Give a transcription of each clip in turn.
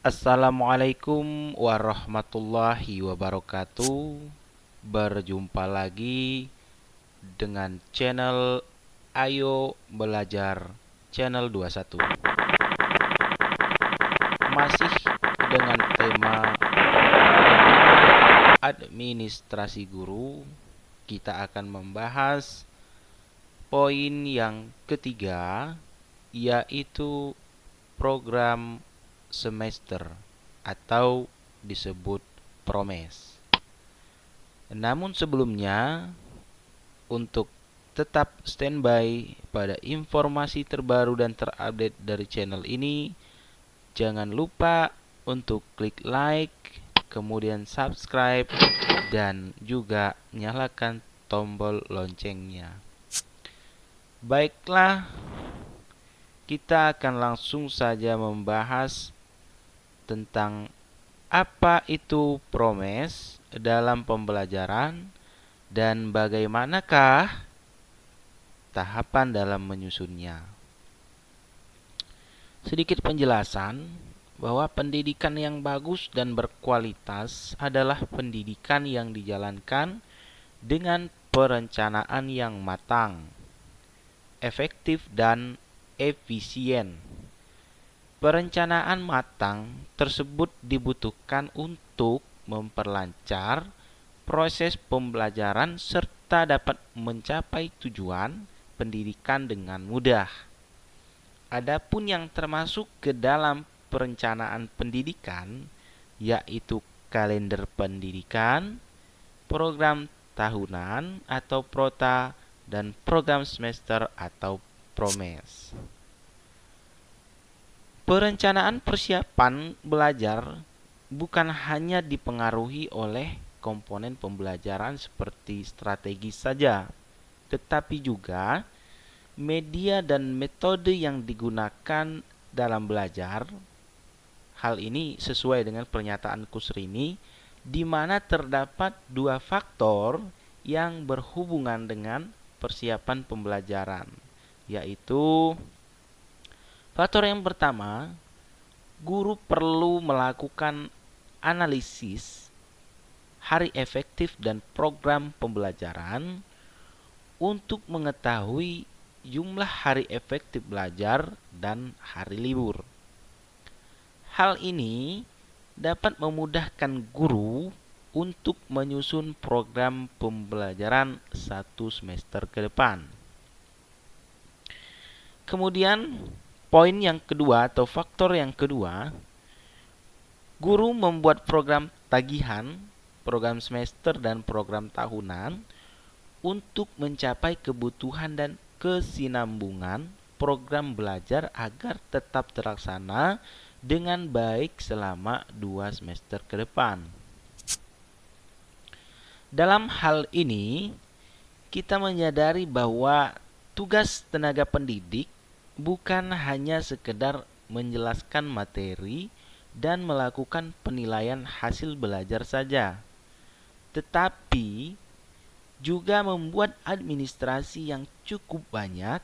Assalamualaikum warahmatullahi wabarakatuh. Berjumpa lagi dengan channel Ayo Belajar channel 21. Masih dengan tema administrasi guru, kita akan membahas poin yang ketiga, yaitu program semester atau disebut promes. Namun sebelumnya, untuk tetap standby pada informasi terbaru dan terupdate dari channel ini, jangan lupa untuk klik like, kemudian subscribe, dan juga nyalakan tombol loncengnya. Baiklah, kita akan langsung saja membahas tentang apa itu promes dalam pembelajaran dan bagaimanakah tahapan dalam menyusunnya. Sedikit penjelasan bahwa pendidikan yang bagus dan berkualitas adalah pendidikan yang dijalankan dengan perencanaan yang matang, efektif, dan efisien. Perencanaan matang tersebut dibutuhkan untuk memperlancar proses pembelajaran serta dapat mencapai tujuan pendidikan dengan mudah. Adapun yang termasuk ke dalam perencanaan pendidikan yaitu kalender pendidikan, program tahunan atau prota, dan program semester atau promes. Perencanaan persiapan belajar bukan hanya dipengaruhi oleh komponen pembelajaran seperti strategi saja, tetapi juga media dan metode yang digunakan dalam belajar. Hal ini sesuai dengan pernyataan Kusrini, di mana terdapat dua faktor yang berhubungan dengan persiapan pembelajaran, yaitu faktor yang pertama, guru perlu melakukan analisis hari efektif dan program pembelajaran untuk mengetahui jumlah hari efektif belajar dan hari libur. Hal ini dapat memudahkan guru untuk menyusun program pembelajaran satu semester ke depan. Kemudian, poin yang kedua atau faktor yang kedua, guru membuat program tagihan, program semester, dan program tahunan untuk mencapai kebutuhan dan kesinambungan program belajar agar tetap terlaksana dengan baik selama 2 semester ke depan. Dalam hal ini, kita menyadari bahwa tugas tenaga pendidik bukan hanya sekedar menjelaskan materi dan melakukan penilaian hasil belajar saja, tetapi juga membuat administrasi yang cukup banyak.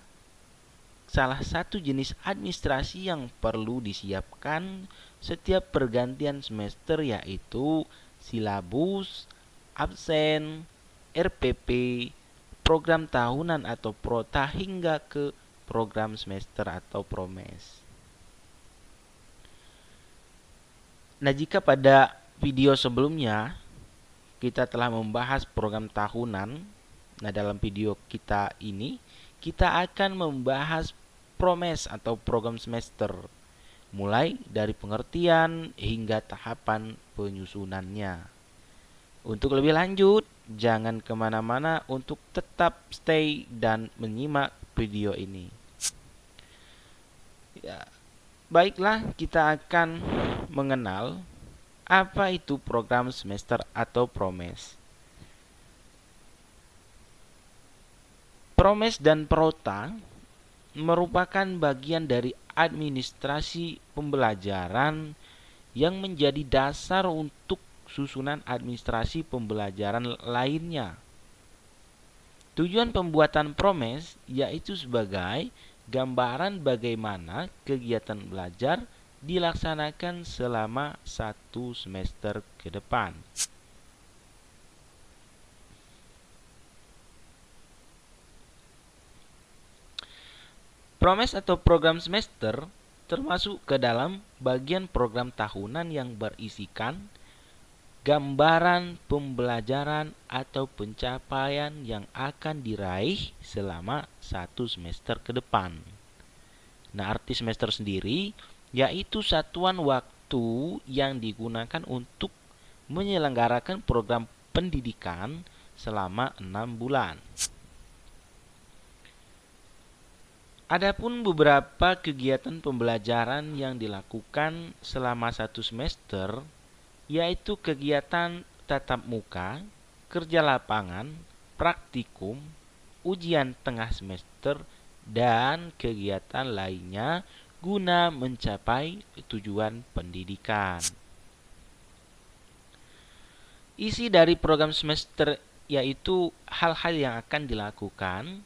Salah satu jenis administrasi yang perlu disiapkan setiap pergantian semester yaitu silabus, absen, RPP, program tahunan atau prota hingga ke program semester atau promes. Nah, jika pada video sebelumnya kita telah membahas program tahunan, nah dalam video kita ini kita akan membahas promes atau program semester, mulai dari pengertian hingga tahapan penyusunannya. Untuk lebih lanjut, jangan kemana-mana untuk tetap stay dan menyimak video ini. Ya, baiklah, kita akan mengenal apa itu program semester atau promes. Promes dan prota merupakan bagian dari administrasi pembelajaran yang menjadi dasar untuk susunan administrasi pembelajaran lainnya. Tujuan pembuatan promes yaitu sebagai gambaran bagaimana kegiatan belajar dilaksanakan selama 1 semester ke depan. Promes atau program semester termasuk ke dalam bagian program tahunan yang berisikan gambaran pembelajaran atau pencapaian yang akan diraih selama 1 semester ke depan. Nah, arti semester sendiri yaitu satuan waktu yang digunakan untuk menyelenggarakan program pendidikan selama 6 bulan. Adapun beberapa kegiatan pembelajaran yang dilakukan selama 1 semester, yaitu kegiatan tatap muka, kerja lapangan, praktikum, ujian tengah semester, dan kegiatan lainnya guna mencapai tujuan pendidikan. Isi dari program semester yaitu hal-hal yang akan dilakukan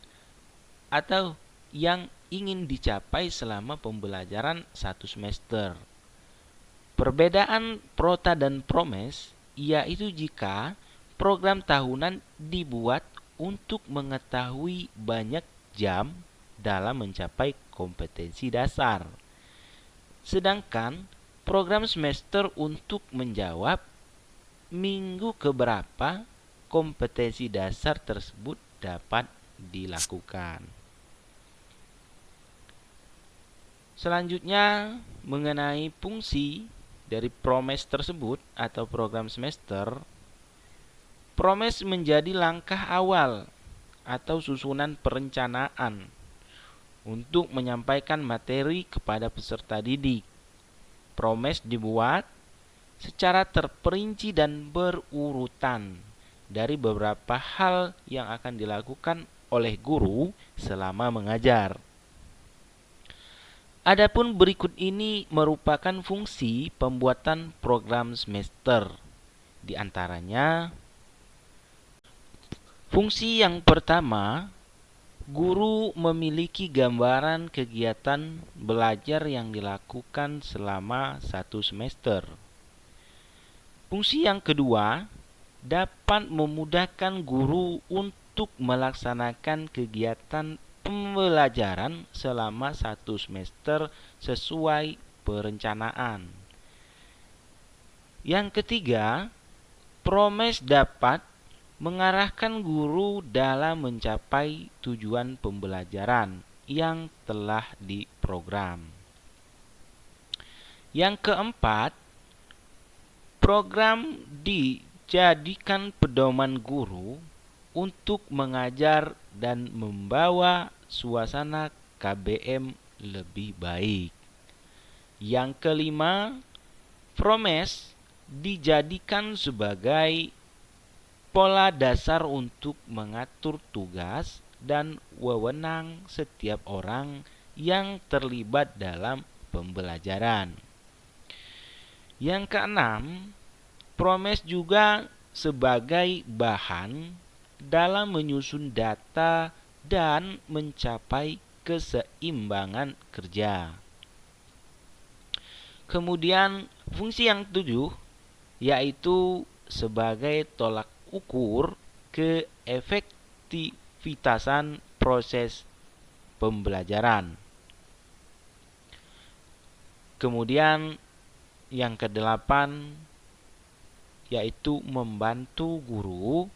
atau yang ingin dicapai selama pembelajaran 1 semester. Perbedaan prota dan promes yaitu jika program tahunan dibuat untuk mengetahui banyak jam dalam mencapai kompetensi dasar. Sedangkan program semester untuk menjawab minggu keberapa kompetensi dasar tersebut dapat dilakukan. Selanjutnya, mengenai fungsi dari promes tersebut atau program semester, promes menjadi langkah awal atau susunan perencanaan untuk menyampaikan materi kepada peserta didik. Promes dibuat secara terperinci dan berurutan dari beberapa hal yang akan dilakukan oleh guru selama mengajar. Adapun berikut ini merupakan fungsi pembuatan program semester. Di antaranya, fungsi yang pertama, guru memiliki gambaran kegiatan belajar yang dilakukan selama 1 semester. Fungsi yang kedua, dapat memudahkan guru untuk melaksanakan kegiatan pembelajaran selama 1 semester sesuai perencanaan. Yang ketiga, promes dapat mengarahkan guru dalam mencapai tujuan pembelajaran yang telah diprogram. Yang keempat, program dijadikan pedoman guru untuk mengajar dan membawa suasana KBM lebih baik. Yang kelima, promes dijadikan sebagai pola dasar untuk mengatur tugas dan wewenang setiap orang yang terlibat dalam pembelajaran. Yang keenam, promes juga sebagai bahan dalam menyusun data dan mencapai keseimbangan kerja. Kemudian fungsi yang ketujuh yaitu sebagai tolak ukur keefektivitasan proses pembelajaran. Kemudian yang kedelapan yaitu membantu guru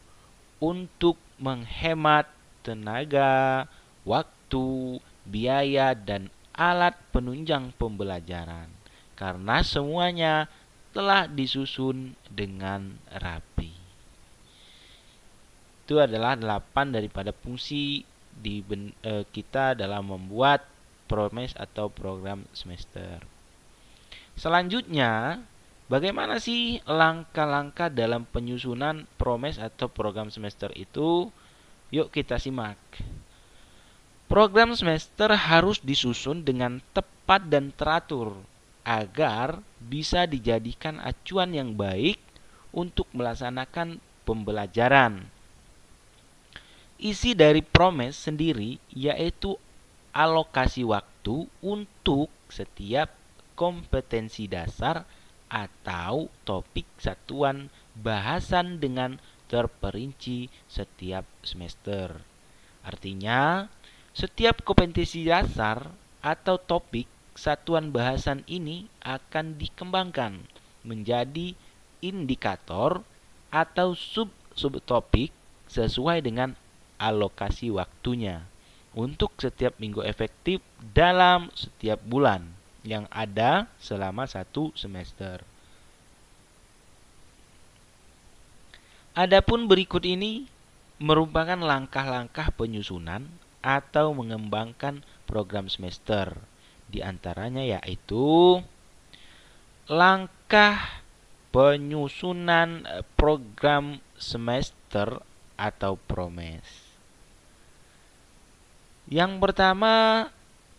untuk menghemat tenaga, waktu, biaya, dan alat penunjang pembelajaran karena semuanya telah disusun dengan rapi. Itu adalah 8 daripada fungsi kita dalam membuat promes atau program semester. Selanjutnya, bagaimana sih langkah-langkah dalam penyusunan promes atau program semester itu? Yuk kita simak. Program semester harus disusun dengan tepat dan teratur agar bisa dijadikan acuan yang baik untuk melaksanakan pembelajaran. Isi dari promes sendiri yaitu alokasi waktu untuk setiap kompetensi dasar atau topik satuan bahasan dengan terperinci setiap semester. Artinya, setiap kompetensi dasar atau topik satuan bahasan ini akan dikembangkan menjadi indikator atau sub-subtopik sesuai dengan alokasi waktunya untuk setiap minggu efektif dalam setiap bulan yang ada selama satu semester. Adapun berikut ini merupakan langkah-langkah penyusunan atau mengembangkan program semester. Di antaranya yaitu langkah penyusunan program semester atau PROMES. Yang pertama,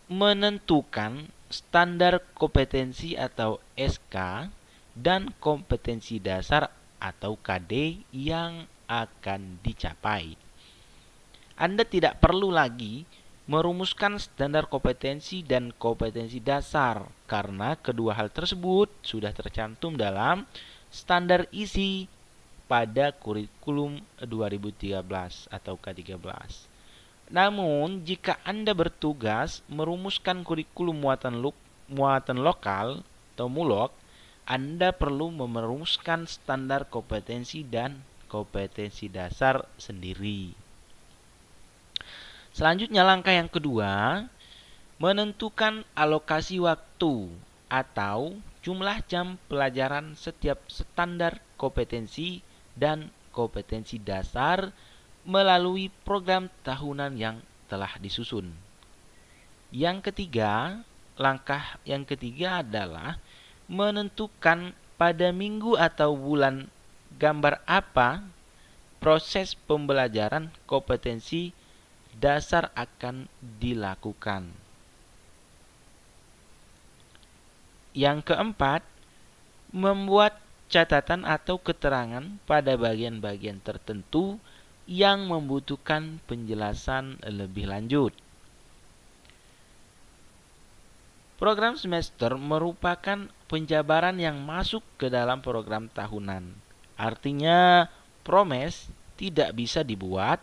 menentukan standar kompetensi atau SK dan kompetensi dasar atau KD yang akan dicapai. Anda tidak perlu lagi merumuskan standar kompetensi dan kompetensi dasar karena kedua hal tersebut sudah tercantum dalam standar isi pada kurikulum 2013 atau K13. Namun, jika Anda bertugas merumuskan kurikulum muatan lokal atau MULOK, Anda perlu merumuskan standar kompetensi dan kompetensi dasar sendiri. Selanjutnya, langkah yang kedua, menentukan alokasi waktu atau jumlah jam pelajaran setiap standar kompetensi dan kompetensi dasar melalui program tahunan yang telah disusun. Langkah yang ketiga adalah menentukan pada minggu atau bulan gambar apa proses pembelajaran kompetensi dasar akan dilakukan. Yang keempat, membuat catatan atau keterangan pada bagian-bagian tertentu yang membutuhkan penjelasan lebih lanjut. Program semester merupakan penjabaran yang masuk ke dalam program tahunan. Artinya, PROMES tidak bisa dibuat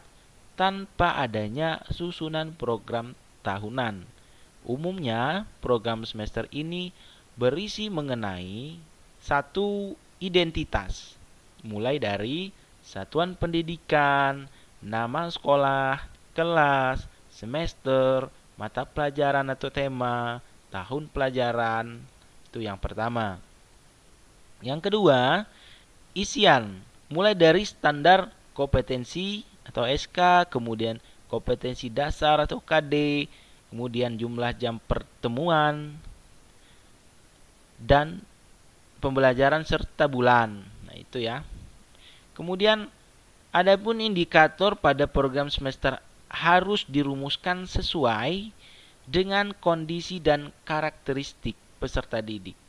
tanpa adanya susunan program tahunan. Umumnya, program semester ini berisi mengenai satu identitas, mulai dari satuan pendidikan, nama sekolah, kelas, semester, mata pelajaran atau tema, tahun pelajaran. Itu yang pertama. Yang kedua, isian, mulai dari standar kompetensi atau SK, kemudian kompetensi dasar atau KD, kemudian jumlah jam pertemuan, dan pembelajaran serta bulan. Nah, itu ya. Kemudian, adapun indikator pada program semester harus dirumuskan sesuai dengan kondisi dan karakteristik peserta didik.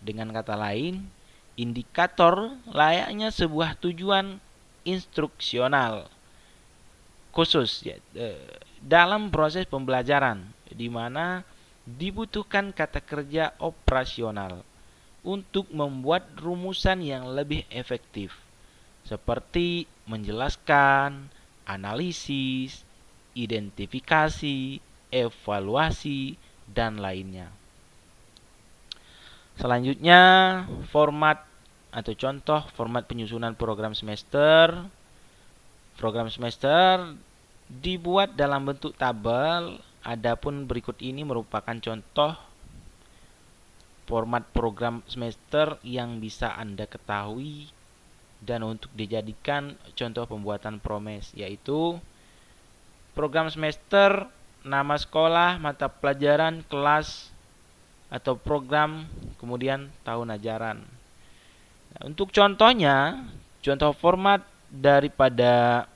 Dengan kata lain, indikator layaknya sebuah tujuan instruksional khusus dalam proses pembelajaran, di mana dibutuhkan kata kerja operasional untuk membuat rumusan yang lebih efektif, seperti menjelaskan, analisis, identifikasi, evaluasi, dan lainnya. Selanjutnya, format atau contoh format penyusunan program semester. Program semester dibuat dalam bentuk tabel, adapun berikut ini merupakan contoh format program semester yang bisa Anda ketahui dan untuk dijadikan contoh pembuatan PROMES, yaitu program semester, nama sekolah, mata pelajaran, kelas atau program, kemudian tahun ajaran. Nah, untuk contohnya, contoh format daripada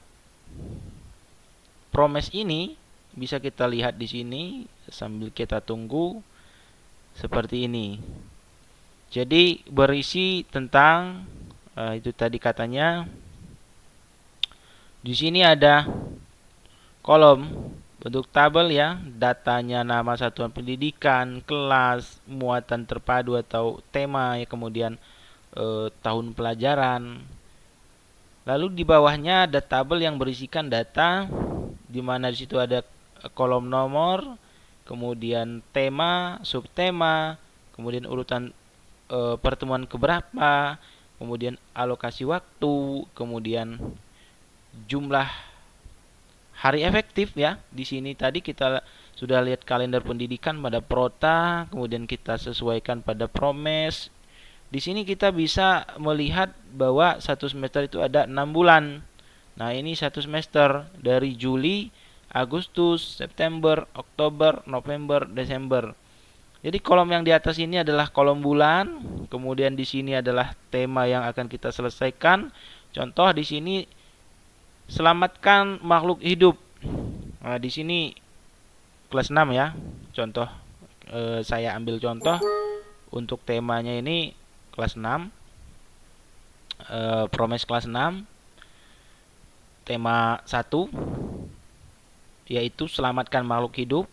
PROMES ini bisa kita lihat di sini sambil kita tunggu. Seperti ini. Jadi berisi tentang itu tadi katanya. Di sini ada kolom bentuk tabel ya, datanya nama satuan pendidikan, kelas, muatan terpadu atau tema ya, kemudian tahun pelajaran. Lalu di bawahnya ada tabel yang berisikan data, di mana di situ ada kolom nomor, kemudian tema, subtema, kemudian urutan pertemuan keberapa, kemudian alokasi waktu, kemudian jumlah hari efektif ya. Di sini tadi kita sudah lihat kalender pendidikan pada Prota, kemudian kita sesuaikan pada Promes. Di sini kita bisa melihat bahwa satu semester itu ada 6 bulan. Nah, ini satu semester dari Juli, Agustus, September, Oktober, November, Desember. Jadi kolom yang di atas ini adalah kolom bulan, kemudian di sini adalah tema yang akan kita selesaikan. Contoh di sini selamatkan makhluk hidup. Nah, di sini kelas 6 ya. Contoh saya ambil contoh untuk temanya ini kelas 6. Promes kelas 6. Tema 1 yaitu selamatkan makhluk hidup.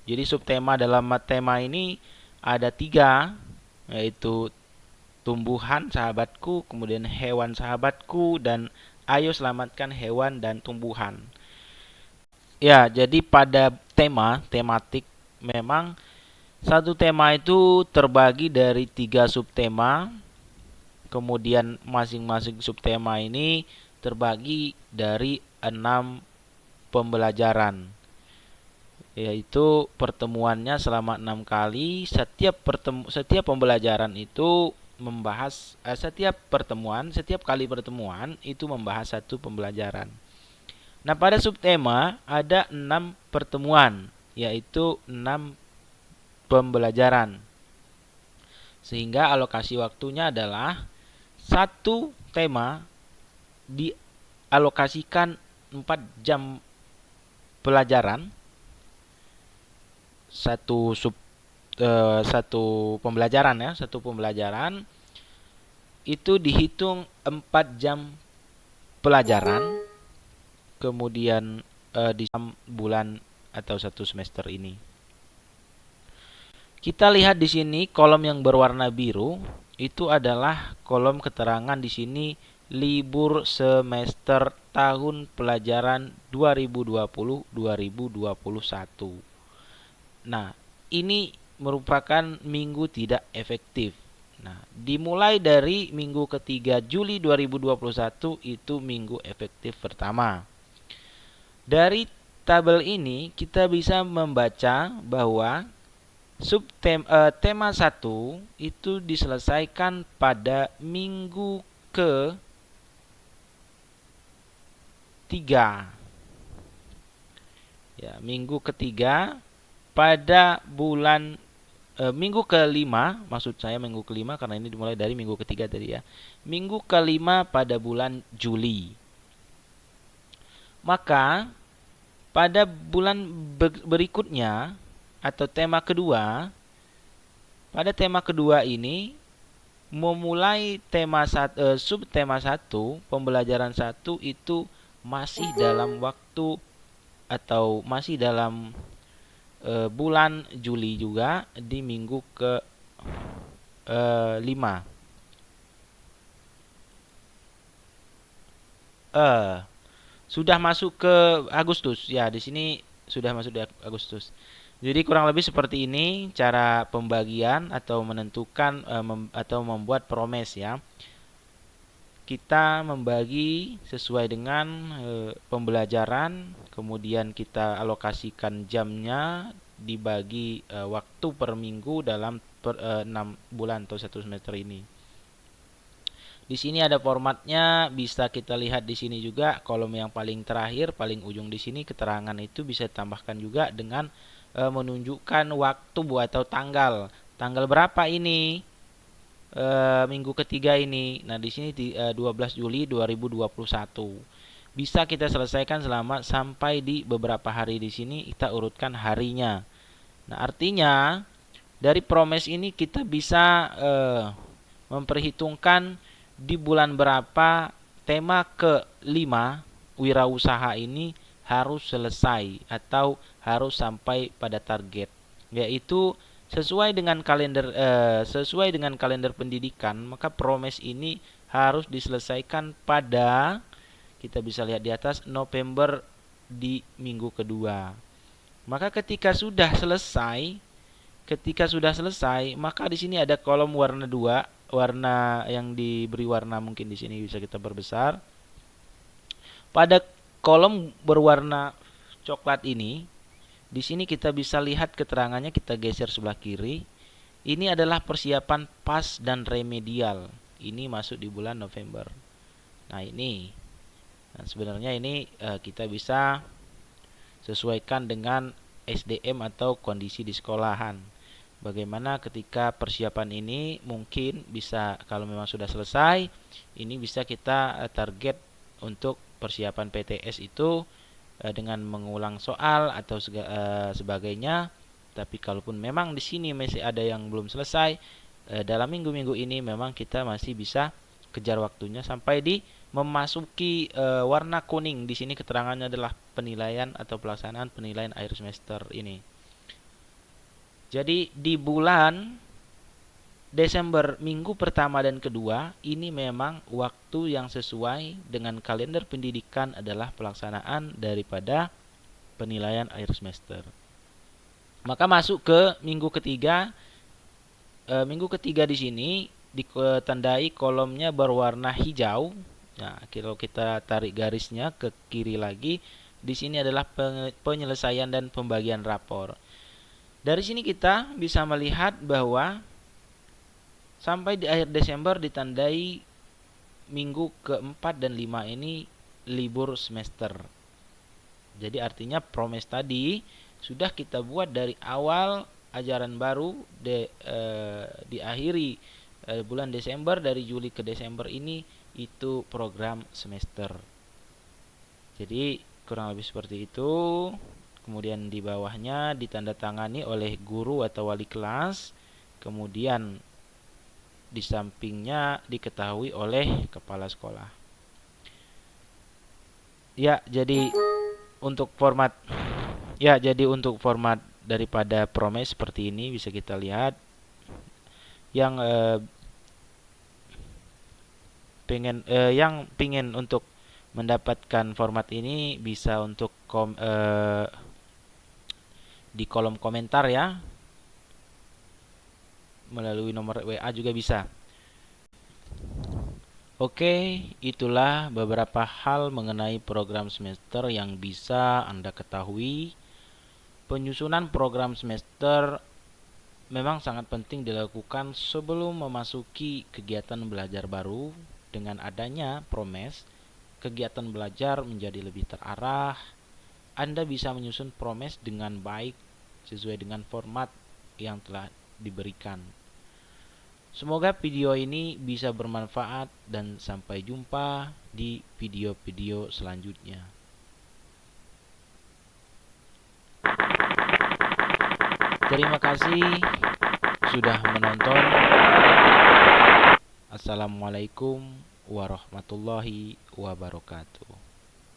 Jadi subtema dalam tema ini ada 3, yaitu tumbuhan sahabatku, kemudian hewan sahabatku, dan ayo selamatkan hewan dan tumbuhan. Ya, jadi pada tematik memang satu tema itu terbagi dari 3 subtema. Kemudian masing-masing subtema ini terbagi dari 6 pembelajaran. Yaitu pertemuannya selama 6 kali. Setiap pembelajaran itu membahas setiap kali pertemuan itu membahas satu pembelajaran. Nah, pada subtema ada 6 pertemuan, yaitu 6 pembelajaran. Sehingga alokasi waktunya adalah satu tema dialokasikan 4 jam pelajaran. Satu pembelajaran itu dihitung 4 jam pelajaran, kemudian di bulan atau satu semester ini. Kita lihat di sini kolom yang berwarna biru itu adalah kolom keterangan di sini libur semester tahun pelajaran 2020-2021. Nah, ini merupakan minggu tidak efektif. Nah, dimulai dari minggu ketiga Juli 2021 itu minggu efektif pertama. Dari tabel ini kita bisa membaca bahwa tema 1 itu diselesaikan pada minggu ke-3. Ya, minggu ketiga pada bulan minggu ke-5, maksud saya minggu ke-5 karena ini dimulai dari minggu ketiga tadi ya. Minggu ke-5 pada bulan Juli. Maka pada bulan berikutnya atau tema kedua, pada tema kedua ini memulai subtema 1, pembelajaran 1 itu masih dalam waktu atau masih dalam bulan Juli juga di minggu ke-5. Sudah masuk ke Agustus. Ya, di sini sudah masuk di Agustus. Jadi kurang lebih seperti ini cara pembagian atau menentukan atau membuat promes ya. Kita membagi sesuai dengan pembelajaran, kemudian kita alokasikan jamnya, dibagi waktu per minggu dalam 6 bulan atau satu semester ini. Di sini ada formatnya, bisa kita lihat di sini juga kolom yang paling terakhir, paling ujung di sini keterangan itu bisa ditambahkan juga dengan menunjukkan waktu atau tanggal berapa ini. Minggu ketiga ini. Nah, di sini 12 Juli 2021. Bisa kita selesaikan sampai di beberapa hari di sini kita urutkan harinya. Nah, artinya dari promes ini kita bisa memperhitungkan di bulan berapa tema ke-5 wirausaha ini harus selesai atau harus sampai pada target, yaitu sesuai dengan kalender pendidikan, maka Promes ini harus diselesaikan pada, kita bisa lihat di atas, November di minggu kedua. Maka ketika sudah selesai, maka di sini ada kolom warna 2, warna yang diberi warna mungkin di sini bisa kita perbesar. Pada kolom berwarna coklat ini, di sini kita bisa lihat keterangannya, kita geser sebelah kiri. Ini adalah persiapan PAS dan remedial. Ini masuk di bulan November. Nah, ini. Nah, sebenarnya ini kita bisa sesuaikan dengan SDM atau kondisi di sekolahan. Bagaimana ketika persiapan ini mungkin bisa, kalau memang sudah selesai, ini bisa kita target untuk persiapan PTS itu dengan mengulang soal atau sebagainya. Tapi kalaupun memang di sini masih ada yang belum selesai, dalam minggu-minggu ini memang kita masih bisa kejar waktunya sampai di memasuki warna kuning. Di sini keterangannya adalah penilaian atau pelaksanaan penilaian akhir semester ini. Jadi di bulan Desember minggu pertama dan kedua ini memang waktu yang sesuai dengan kalender pendidikan adalah pelaksanaan daripada penilaian akhir semester. Maka masuk ke minggu ketiga. Minggu ketiga di sini ditandai kolomnya berwarna hijau. Nah, kalau kita tarik garisnya ke kiri lagi, di sini adalah penyelesaian dan pembagian rapor. Dari sini kita bisa melihat bahwa sampai di akhir Desember ditandai minggu keempat dan 5 ini libur semester. Jadi artinya Promes tadi sudah kita buat dari awal ajaran baru diakhiri bulan Desember, dari Juli ke Desember ini itu program semester. Jadi kurang lebih seperti itu. Kemudian di bawahnya ditandatangani oleh guru atau wali kelas. Kemudian di sampingnya diketahui oleh kepala sekolah. Ya, jadi untuk format daripada Promes seperti ini bisa kita lihat. Yang pingin untuk mendapatkan format ini bisa untuk di kolom komentar ya, melalui nomor WA juga bisa. Oke, itulah beberapa hal mengenai program semester yang bisa Anda ketahui. Penyusunan program semester memang sangat penting dilakukan sebelum memasuki kegiatan belajar baru. Dengan adanya Promes, kegiatan belajar menjadi lebih terarah. Anda bisa menyusun Promes dengan baik sesuai dengan format yang telah diberikan. Semoga video ini bisa bermanfaat dan sampai jumpa di video-video selanjutnya. Terima kasih sudah menonton. Assalamualaikum warahmatullahi wabarakatuh.